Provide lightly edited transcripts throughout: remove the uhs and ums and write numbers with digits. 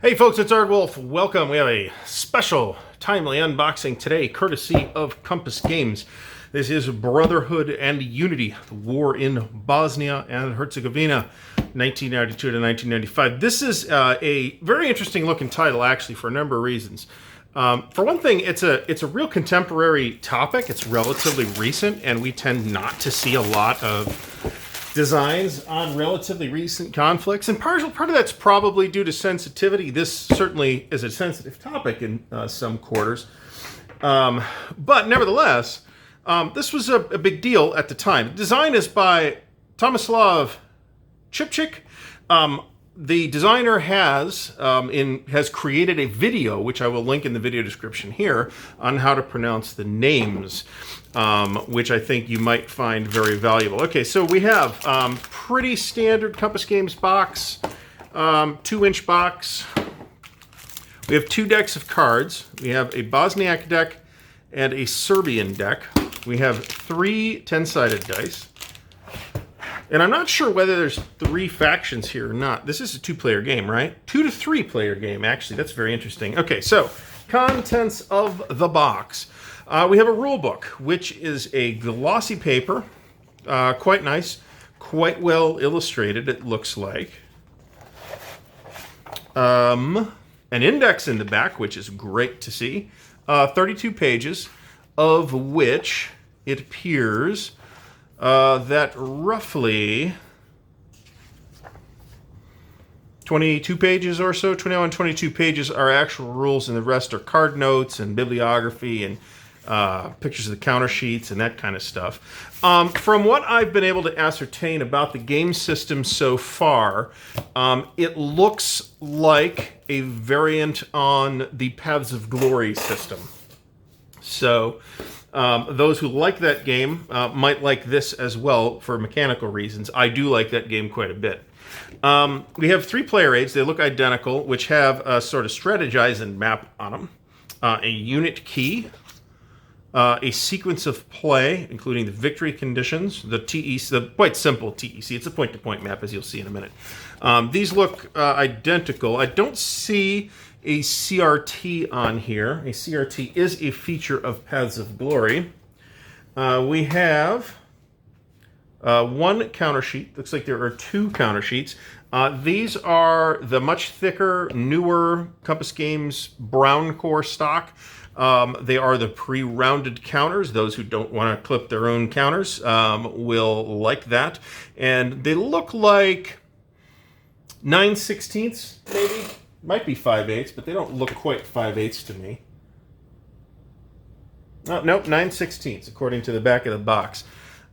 Hey folks, it's Ardwulf. Welcome. We have a special, timely unboxing today, courtesy of Compass Games. This is Brotherhood and Unity, the war in Bosnia and Herzegovina, 1992 to 1995. This is a very interesting looking title, actually, for a number of reasons. For one thing, it's a real contemporary topic. It's relatively recent, and we tend not to see a lot of designs on relatively recent conflicts, and part of that's probably due to sensitivity. This certainly is a sensitive topic in some quarters, but nevertheless, this was a big deal at the time. The design is by Tomislav Chipchik. The designer has created a video, which I will link in the video description here, on how to pronounce the names, which I think you might find very valuable. Okay, so we have pretty standard Compass Games box, 2-inch box. We have 2 decks of cards. We have a Bosniak deck and a Serbian deck. We have 3 10-sided dice. And I'm not sure whether there's 3 factions here or not. This is a 2-player game, right? 2 to 3-player game, actually. That's very interesting. Okay, so contents of the box. We have a rule book, which is a glossy paper. Quite nice. Quite well illustrated, it looks like. An index in the back, which is great to see. 32 pages, of which it appears that roughly 22 pages or so, 21, 22 pages are actual rules, and the rest are card notes and bibliography and pictures of the counter sheets and that kind of stuff. From what I've been able to ascertain about the game system so far, it looks like a variant on the Paths of Glory system. So those who like that game might like this as well for mechanical reasons. I do like that game quite a bit. We have 3 player aids. They look identical, which have a sort of strategize and map on them. A unit key, a sequence of play, including the victory conditions, the TEC, the quite simple TEC. It's a point-to-point map, as you'll see in a minute. These look identical. I don't see a CRT on here. A CRT is a feature of Paths of Glory. We have 1 counter sheet. Looks like there are 2 counter sheets. These are the much thicker, newer Compass Games brown core stock. They are the pre-rounded counters. Those who don't want to clip their own counters will like that. And they look like 9/16, maybe. Might be 5/8, but they don't look quite 5/8 to me. Oh, nope, 9/16 according to the back of the box.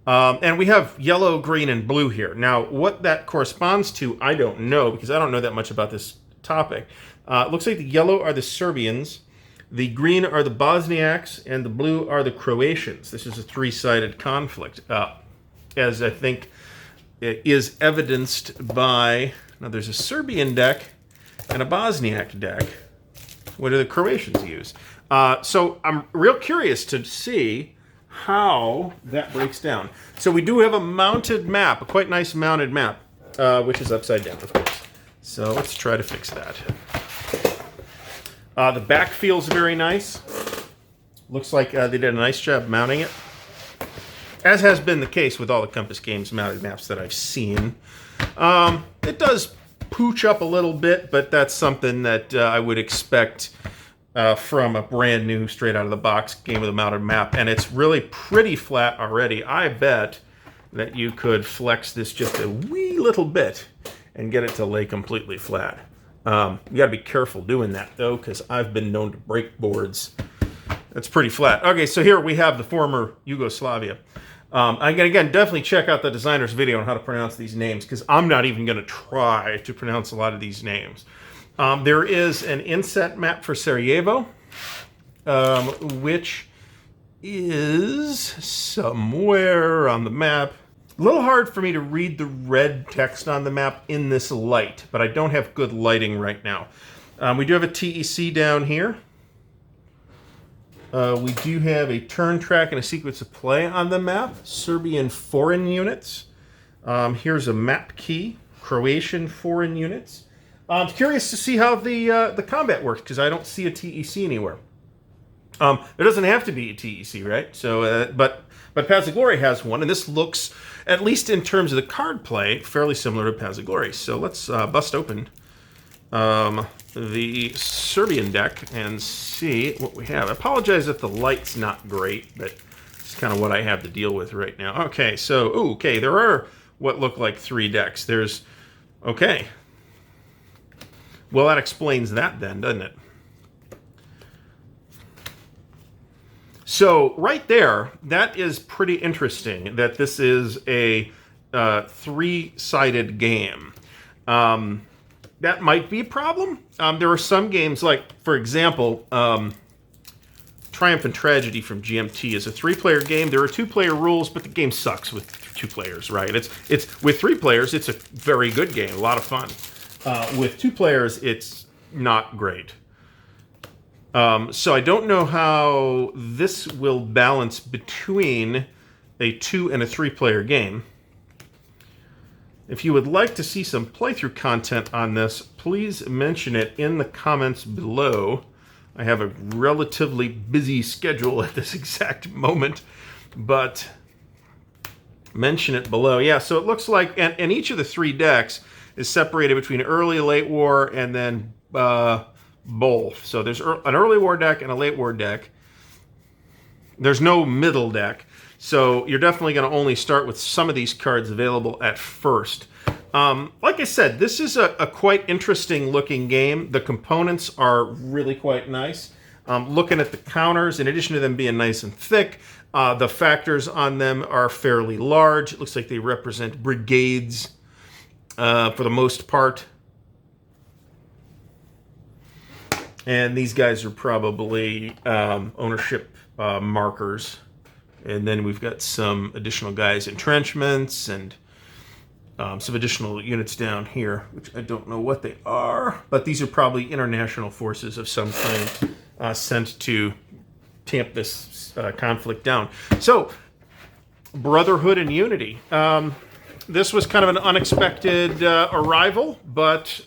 And we have yellow, green, and blue here. Now, what that corresponds to, I don't know, because I don't know that much about this topic. It looks like the yellow are the Serbians, the green are the Bosniaks, and the blue are the Croatians. This is a 3-sided conflict, as I think it is evidenced by, now there's a Serbian deck and a Bosniak deck. What do the Croatians use? So I'm real curious to see how that breaks down. So we do have a mounted map, a quite nice mounted map, which is upside down, of course. So let's try to fix that. The back feels very nice. Looks like they did a nice job mounting it, as has been the case with all the Compass Games mounted maps that I've seen. It does pooch up a little bit, but that's something that I would expect from a brand new, straight out of the box game with a mounted map. And it's really pretty flat already. I bet that you could flex this just a wee little bit and get it to lay completely flat. You got to be careful doing that, though, because I've been known to break boards. It's pretty flat. Okay, so here we have the former Yugoslavia. Again, definitely check out the designer's video on how to pronounce these names, because I'm not even going to try to pronounce a lot of these names. There is an inset map for Sarajevo, which is somewhere on the map. A little hard for me to read the red text on the map in this light, but I don't have good lighting right now. We do have a TEC down here. We do have a turn track and a sequence of play on the map. Serbian foreign units. Here's a map key. Croatian foreign units. I'm curious to see how the combat works, because I don't see a TEC anywhere. There doesn't have to be a TEC, right? So, but Pazagori has one, and this looks, at least in terms of the card play, fairly similar to Pazagori. So let's bust open the Serbian deck and see what we have. I apologize if the light's not great, but it's kind of what I have to deal with right now. Okay, so, okay, there are what look like 3 decks. There's, okay. Well, that explains that then, doesn't it? So right there, that is pretty interesting that this is a 3-sided game. That might be a problem. There are some games, like, for example, Triumph and Tragedy from GMT is a 3-player game. There are 2-player rules, but the game sucks with 2 players, right? It's with 3 players, it's a very good game, a lot of fun. With 2 players, it's not great. So I don't know how this will balance between a 2 and a 3-player game. If you would like to see some playthrough content on this, please mention it in the comments below. I have a relatively busy schedule at this exact moment, but mention it below. Yeah, so it looks like, and each of the 3 decks is separated between early, late war, and then both. So there's an early war deck and a late war deck. There's no middle deck. So you're definitely going to only start with some of these cards available at first. Like I said, this is a quite interesting looking game. The components are really quite nice. Looking at the counters, in addition to them being nice and thick, the factors on them are fairly large. It looks like they represent brigades for the most part. And these guys are probably ownership markers. And then we've got some additional guys, entrenchments, and some additional units down here, which I don't know what they are. But these are probably international forces of some kind sent to tamp this conflict down. So, Brotherhood and Unity. This was kind of an unexpected arrival, but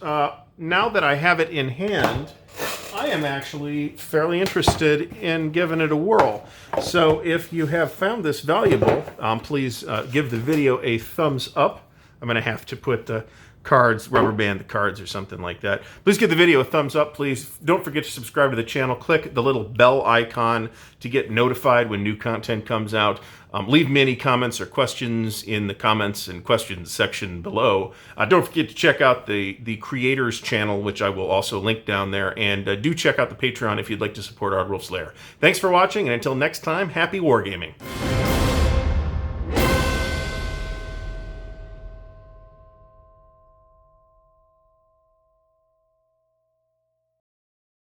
now that I have it in hand, I am actually fairly interested in giving it a whirl. So if you have found this valuable, please give the video a thumbs up. I'm going to have to put the cards, rubber band the cards or something like that. Please give the video a thumbs up, please. Don't forget to subscribe to the channel. Click the little bell icon to get notified when new content comes out. Leave me any comments or questions in the comments and questions section below. Don't forget to check out the creators channel, which I will also link down there. And do check out the Patreon if you'd like to support Ardwulf's Lair. Thanks for watching, and until next time, happy wargaming.